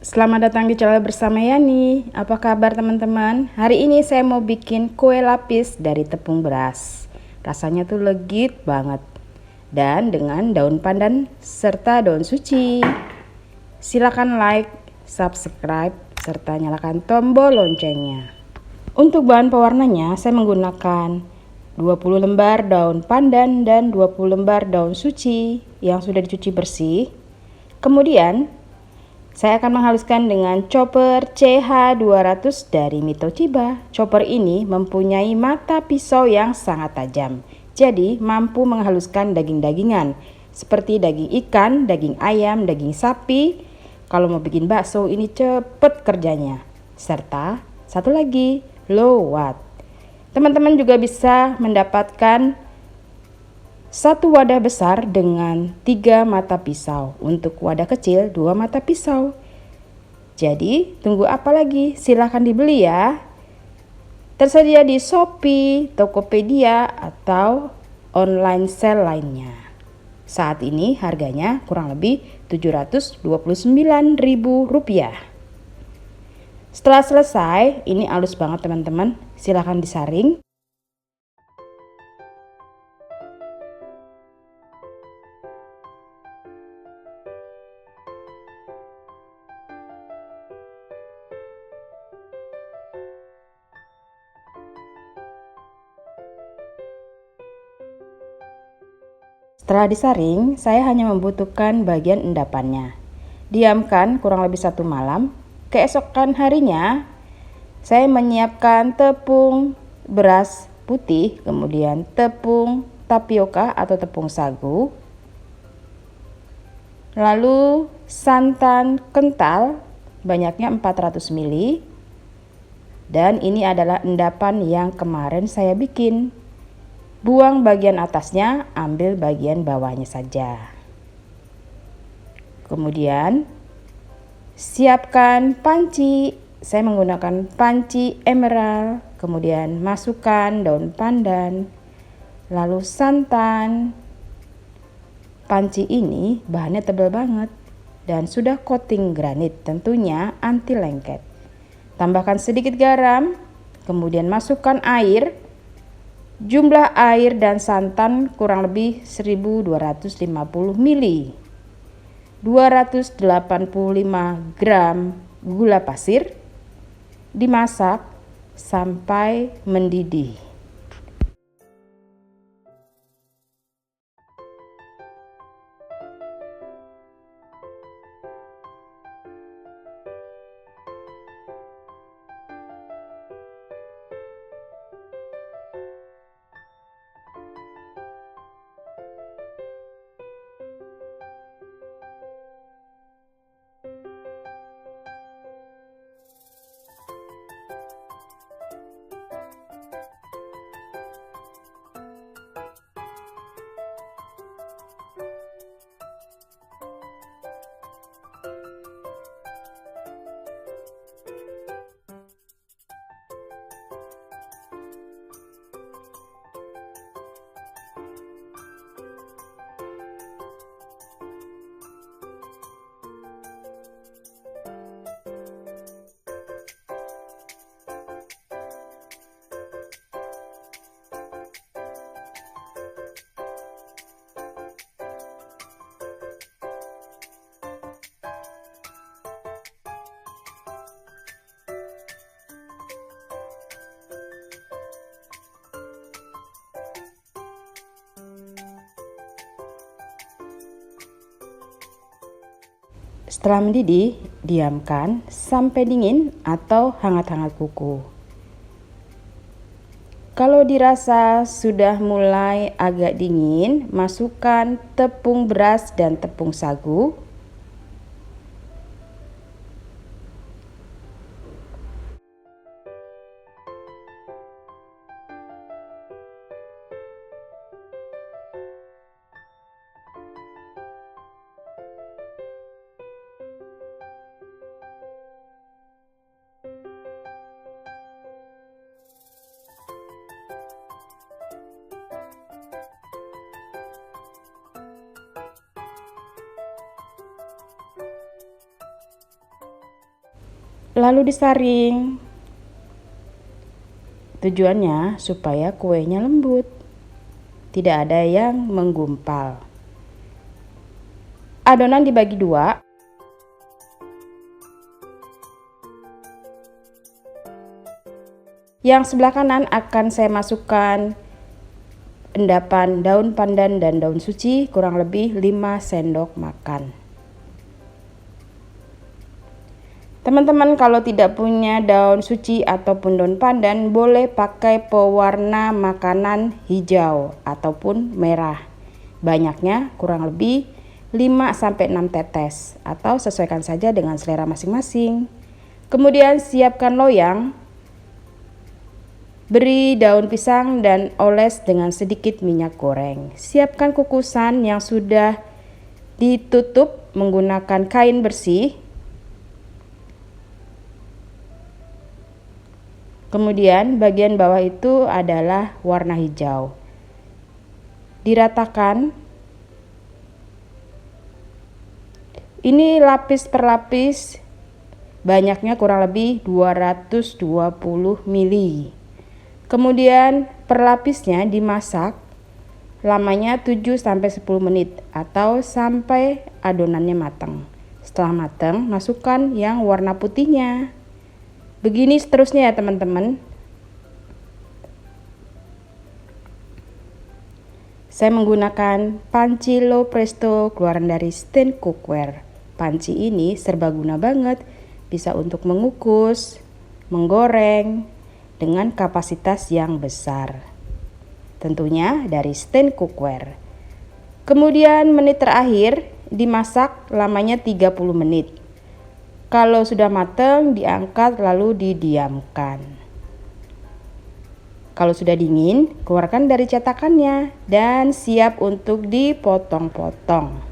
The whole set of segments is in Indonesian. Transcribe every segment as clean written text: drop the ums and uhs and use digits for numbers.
Selamat datang di channel bersama Yani. Apa kabar teman-teman? Hari ini saya mau bikin kue lapis dari tepung beras. Rasanya tuh legit banget. Dan dengan daun pandan serta daun suci. Silakan like, subscribe, serta nyalakan tombol loncengnya. Untuk bahan pewarnanya saya menggunakan 20 lembar daun pandan dan 20 lembar daun suci yang sudah dicuci bersih. Kemudian saya akan menghaluskan dengan chopper CH200 dari Mitochiba. Chopper ini mempunyai mata pisau yang sangat tajam, jadi mampu menghaluskan daging-dagingan seperti daging ikan, daging ayam, daging sapi. Kalau mau bikin bakso ini cepet kerjanya. Serta satu lagi, low watt. Teman-teman juga bisa mendapatkan satu wadah besar dengan 3 mata pisau. Untuk wadah kecil 2 mata pisau. Jadi tunggu apa lagi? Silahkan dibeli ya. Tersedia di Shopee, Tokopedia, atau online sale lainnya. Saat ini harganya kurang lebih Rp729.000. Setelah selesai, ini halus banget teman-teman. Silahkan disaring. Setelah disaring, saya hanya membutuhkan bagian endapannya. Diamkan kurang lebih 1 malam. Keesokan harinya, saya menyiapkan tepung beras putih, kemudian tepung tapioka atau tepung sagu, lalu santan kental banyaknya 400 ml. Dan ini adalah endapan yang kemarin saya bikin. Buang bagian atasnya, ambil bagian bawahnya saja. Kemudian siapkan panci. Saya menggunakan panci emerald. Kemudian masukkan daun pandan, lalu santan. Panci ini bahannya tebal banget dan sudah coating granit, tentunya anti lengket. Tambahkan sedikit garam, kemudian masukkan air. Jumlah air dan santan kurang lebih 1250 ml. 285 gram gula pasir. Dimasak sampai mendidih. Setelah mendidih, diamkan sampai dingin atau hangat-hangat kuku. Kalau dirasa sudah mulai agak dingin, masukkan tepung beras dan tepung sagu. lalu disaring. Tujuannya supaya kuenya lembut, tidak ada yang menggumpal. Adonan dibagi dua. Yang sebelah kanan akan saya masukkan endapan daun pandan dan daun suci kurang lebih 5 sendok makan. Teman-teman kalau tidak punya daun suci ataupun daun pandan boleh pakai pewarna makanan hijau ataupun merah. Banyaknya kurang lebih 5-6 tetes atau sesuaikan saja dengan selera masing-masing. Kemudian siapkan loyang. Beri daun pisang dan oles dengan sedikit minyak goreng. Siapkan kukusan yang sudah ditutup menggunakan kain bersih. Kemudian bagian bawah itu adalah warna hijau. Diratakan. Ini lapis per lapis, banyaknya kurang lebih 220 ml. Kemudian per lapisnya dimasak lamanya 7-10 menit atau sampai adonannya matang. Setelah matang, masukkan yang warna putihnya. Begini seterusnya ya teman-teman. Saya menggunakan panci low presto keluaran dari Stain Cookware. Panci ini serbaguna banget, bisa untuk mengukus, menggoreng, dengan kapasitas yang besar. Tentunya dari Stain Cookware. Kemudian menit terakhir dimasak lamanya 30 menit. Kalau sudah matang diangkat lalu didiamkan. Kalau sudah dingin, keluarkan dari cetakannya dan siap untuk dipotong-potong.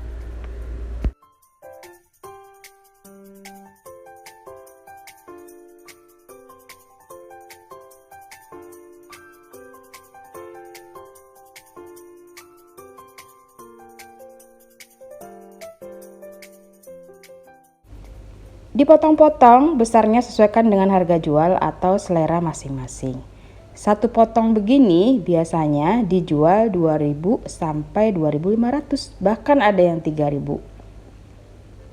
Dipotong-potong, besarnya sesuaikan dengan harga jual atau selera masing-masing. Satu potong begini biasanya dijual 2.000 sampai 2.500, bahkan ada yang 3.000.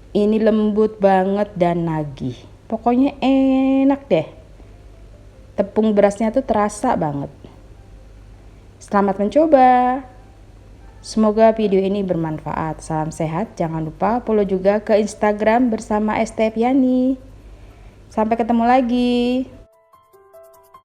Ini lembut banget dan nagih. Pokoknya enak deh. Tepung berasnya tuh terasa banget. Selamat mencoba. Semoga video ini bermanfaat. Salam sehat. Jangan lupa follow juga ke Instagram bersama Esteviani. Sampai ketemu lagi.